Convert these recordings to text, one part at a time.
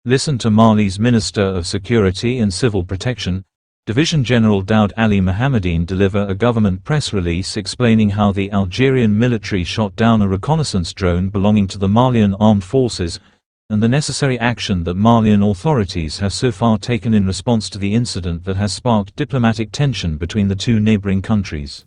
Listen to Mali's Minister of Security and Civil Protection, Division General Daoud Aly Mohammedine deliver a government press release explaining how the Algerian military shot down a reconnaissance drone belonging to the Malian Armed Forces, and the necessary action that Malian authorities have so far taken in response to the incident that has sparked diplomatic tension between the two neighbouring countries.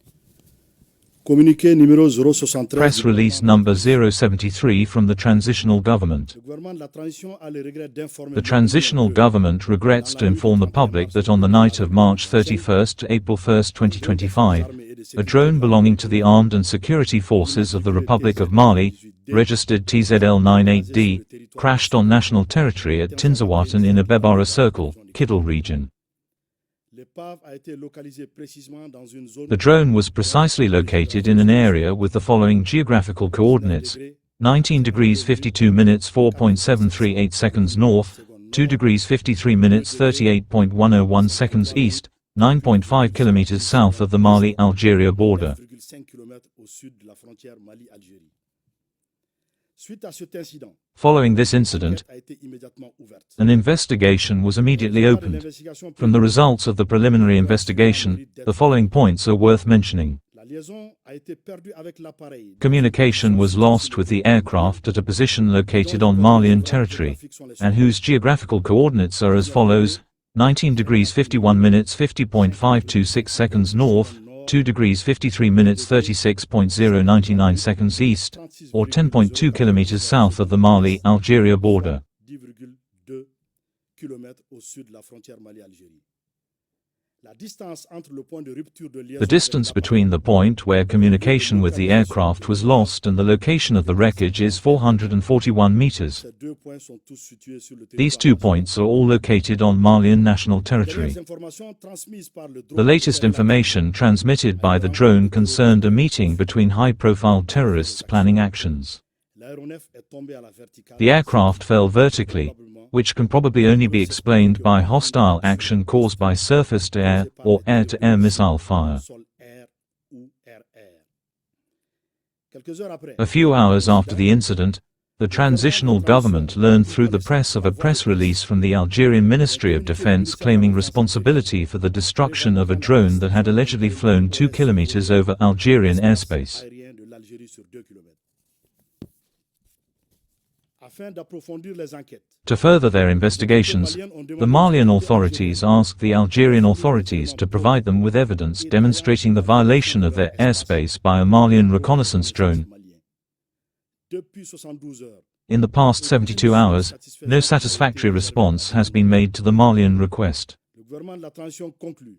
Press release number 073 from the Transitional Government. The Transitional Government regrets to inform the public that on the night of March 31 to April 1, 2025, a drone belonging to the Armed and Security Forces of the Republic of Mali, registered TZL98D, crashed on national territory at Tinzawatan in Abebara Circle, Kidal region. The drone was precisely located in an area with the following geographical coordinates: 19 degrees 52 minutes 4.738 seconds north, 2 degrees 53 minutes 38.101 seconds east, 9.5 kilometers south of the Mali-Algeria border. Following this incident, an investigation was immediately opened. From the results of the preliminary investigation, the following points are worth mentioning. Communication was lost with the aircraft at a position located on Malian territory, and whose geographical coordinates are as follows: 19 degrees 51 minutes 50.526 seconds north, 2 degrees 53 minutes 36.099 seconds east, or 10.2 kilometers south of the Mali-Algeria border. The distance between the point where communication with the aircraft was lost and the location of the wreckage is 441 meters. These 2 points are all located on Malian national territory. The latest information transmitted by the drone concerned a meeting between high-profile terrorists planning actions. The aircraft fell vertically, which can probably only be explained by hostile action caused by surface-to-air or air-to-air missile fire. A few hours after the incident, the transitional government learned through the press of a press release from the Algerian Ministry of Defense claiming responsibility for the destruction of a drone that had allegedly flown 2 kilometers over Algerian airspace. To further their investigations, the Malian authorities asked the Algerian authorities to provide them with evidence demonstrating the violation of their airspace by a Malian reconnaissance drone. In the past 72 hours, no satisfactory response has been made to the Malian request.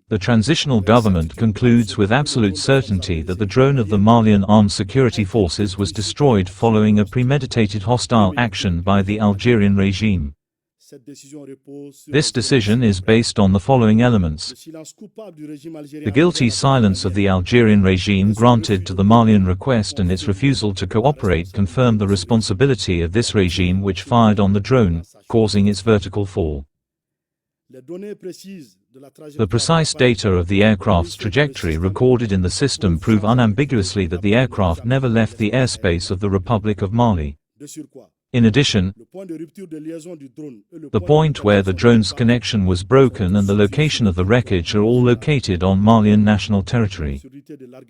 The transitional government concludes with absolute certainty that the drone of the Malian Armed Security Forces was destroyed following a premeditated hostile action by the Algerian regime. This decision is based on the following elements: the guilty silence of the Algerian regime granted to the Malian request and its refusal to cooperate confirm the responsibility of this regime which fired on the drone, causing its vertical fall. The precise data of the aircraft's trajectory recorded in the system prove unambiguously that the aircraft never left the airspace of the Republic of Mali. In addition, the point where the drone's connection was broken and the location of the wreckage are all located on Malian national territory.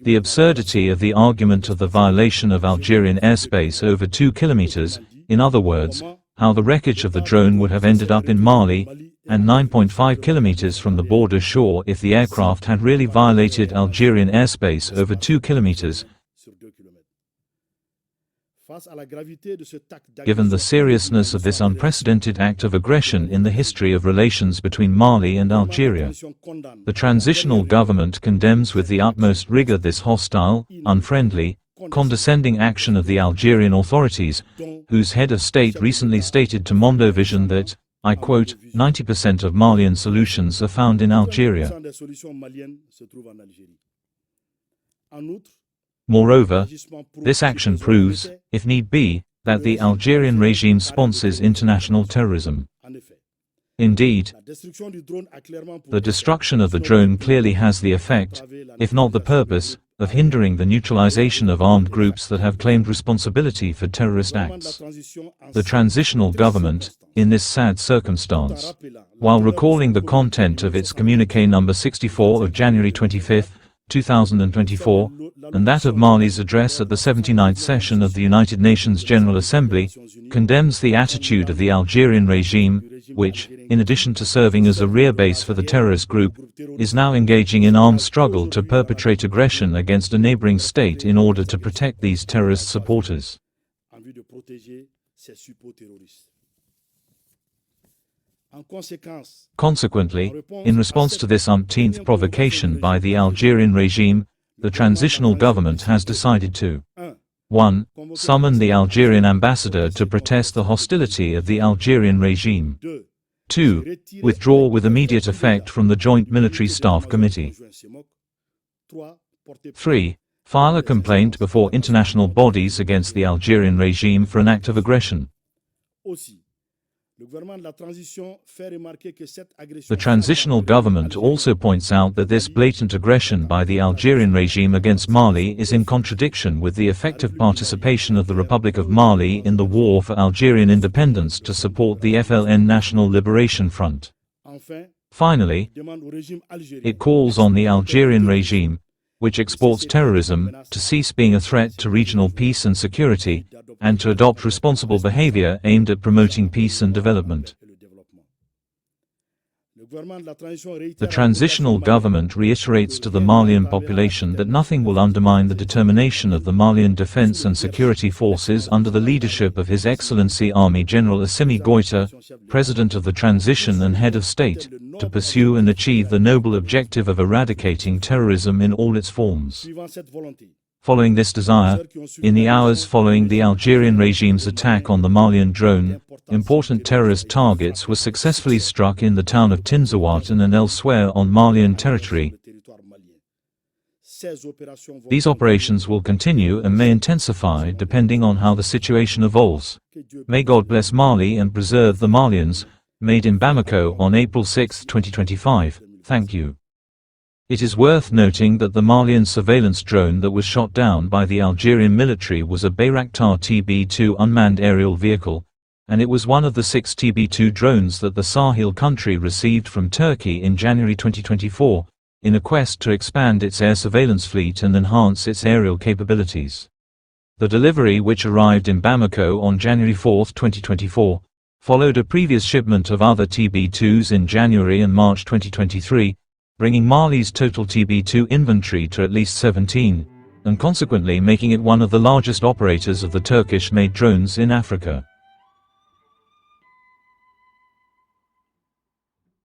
The absurdity of the argument of the violation of Algerian airspace over 2 kilometers, in other words, how the wreckage of the drone would have ended up in Mali, and 9.5 kilometers from the border shore if the aircraft had really violated Algerian airspace over 2 kilometers. Given the seriousness of this unprecedented act of aggression in the history of relations between Mali and Algeria, the transitional government condemns with the utmost rigor this hostile, unfriendly, condescending action of the Algerian authorities, whose head of state recently stated to Mondovision that, I quote, 90% of Malian solutions are found in Algeria. Moreover, this action proves, if need be, that the Algerian regime sponsors international terrorism. Indeed, the destruction of the drone clearly has the effect, if not the purpose, of hindering the neutralization of armed groups that have claimed responsibility for terrorist acts. The transitional government, in this sad circumstance, while recalling the content of its communiqué number 64 of January 25, 2024, and that of Mali's address at the 79th session of the United Nations General Assembly, condemns the attitude of the Algerian regime, which, in addition to serving as a rear base for the terrorist group, is now engaging in armed struggle to perpetrate aggression against a neighbouring state in order to protect these terrorist supporters. Consequently, in response to this umpteenth provocation by the Algerian regime, the transitional government has decided to 1. Summon the Algerian ambassador to protest the hostility of the Algerian regime. 2. Withdraw with immediate effect from the Joint Military Staff Committee. 3. File a complaint before international bodies against the Algerian regime for an act of aggression. The transitional government also points out that this blatant aggression by the Algerian regime against Mali is in contradiction with the effective participation of the Republic of Mali in the war for Algerian independence to support the FLN National Liberation Front. Finally, it calls on the Algerian regime, which exports terrorism, to cease being a threat to regional peace and security, and to adopt responsible behavior aimed at promoting peace and development. The transitional government reiterates to the Malian population that nothing will undermine the determination of the Malian Defense and Security Forces under the leadership of His Excellency Army General Assimi Goïta, President of the Transition and Head of State, to pursue and achieve the noble objective of eradicating terrorism in all its forms. Following this desire, in the hours following the Algerian regime's attack on the Malian drone, important terrorist targets were successfully struck in the town of Tinzaouaten and elsewhere on Malian territory. These operations will continue and may intensify depending on how the situation evolves. May God bless Mali and preserve the Malians. Made in Bamako on April 6, 2025. Thank you. It is worth noting that the Malian surveillance drone that was shot down by the Algerian military was a Bayraktar TB2 unmanned aerial vehicle, and it was one of the 6 TB2 drones that the Sahel country received from Turkey in January 2024, in a quest to expand its air surveillance fleet and enhance its aerial capabilities. The delivery, which arrived in Bamako on January 4, 2024, followed a previous shipment of other TB2s in January and March 2023, bringing Mali's total TB2 inventory to at least 17, and consequently making it one of the largest operators of the Turkish-made drones in Africa.